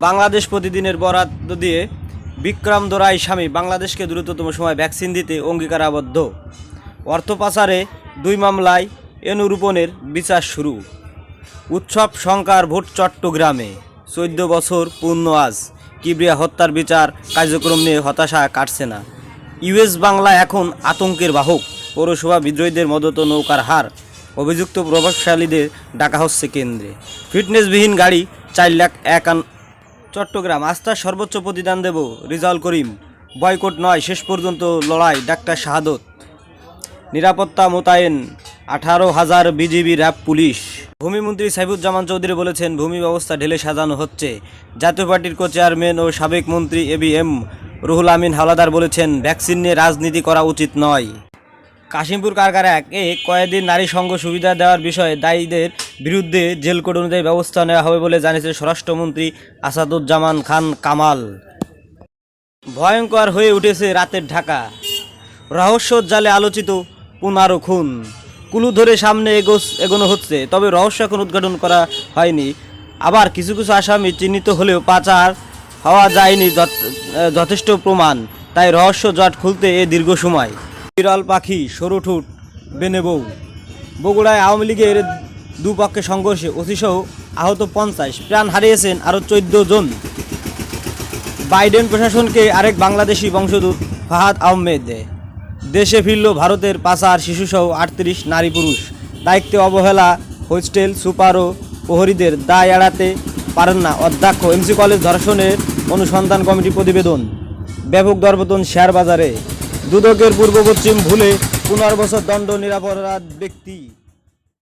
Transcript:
বাংলাদেশ প্রতিদিনের বরাদ্দ দিয়ে বিক্রম দোরাই স্বামী বাংলাদেশকে দ্রুততম সময় ভ্যাকসিন দিতে অঙ্গীকারাবদ্ধ। অর্থ পাচারে 2 মামলায় এনুরূপনের বিচার শুরু। উৎসব শঙ্কার ভোট চট্টগ্রামে 14 বছর পূর্ণ আজ। কিবরিয়া হত্যার বিচার কার্যক্রম নিয়ে হতাশা কাটছে না। ইউএস বাংলা এখন আতঙ্কের বাহক। পৌরসভা বিদ্রোহীদের মদত নৌকার হার। অভিযুক্ত প্রভাবশালীদের ডাকা হচ্ছে কেন্দ্রে। ফিটনেসবিহীন গাড়ি 4,51,000। চট্টগ্রাম আস্থার সর্বোচ্চ প্রতিদান দেব রিজাউল করিম। বয়কট নয়, শেষ পর্যন্ত লড়াই ডাক্তার শাহাদত। নিরাপত্তা মোতায়েন 18,000 বিজিবি র্যাব পুলিশ। ভূমিমন্ত্রী সাইফুজ্জামান চৌধুরী বলেছেন, ভূমি ব্যবস্থা ঢেলে সাজানো হচ্ছে। জাতীয় পার্টির চেয়ারম্যান ও সাবেক মন্ত্রী এবিএম রুহুল আমিন হাওলাদার বলেছেন, ভ্যাকসিন নিয়ে রাজনীতি করা উচিত নয়। কাশিমপুর কারাগারে কয়েদির নারী সঙ্গ সুবিধা দেওয়ার বিষয়ে দায়ীদের বিরুদ্ধে জেল কোড অনুযায়ী ব্যবস্থা নেওয়া হবে বলে জানিয়েছেন স্বরাষ্ট্রমন্ত্রী আসাদুজ্জামান খান কামাল। ভয়ঙ্কর হয়ে উঠেছে রাতের ঢাকা। রহস্যর জালে আলোচিত 15 খুন। কুলু ধরে সামনে এগোনো হচ্ছে, তবে রহস্য এখন উদ্ঘাটন করা হয়নি। আবার কিছু কিছু আসামি চিহ্নিত হলেও পাচার হওয়া যায়নি যথেষ্ট প্রমাণ, তাই রহস্য জট খুলতে এ দীর্ঘ সময়। বিরল পাখি সরুঠুট বেনেবৌ। বগুড়ায় আওয়ামী লীগের দুপক্ষে সংঘর্ষে ওসিসহ আহত 50, প্রাণ হারিয়েছেন আরও 14 জন। বাইডেন প্রশাসনকে আরেক বাংলাদেশি বংশোদ্ভূত ফাহাদ আহমেদ। দেশে ফিরল ভারতের পাচার শিশুসহ 38 নারী পুরুষ। দায়িত্বে অবহেলা হোস্টেল সুপার ও প্রহরীদের দায় এড়াতে পারেন না অধ্যক্ষ। এমসি কলেজ ধর্ষণের অনুসন্ধান কমিটি প্রতিবেদন। ব্যাপক দরপতন শেয়ার বাজারে। দুদকের পূর্ব পশ্চিম ভুলে 15 বছর দণ্ড নিরপরাধ ব্যক্তি।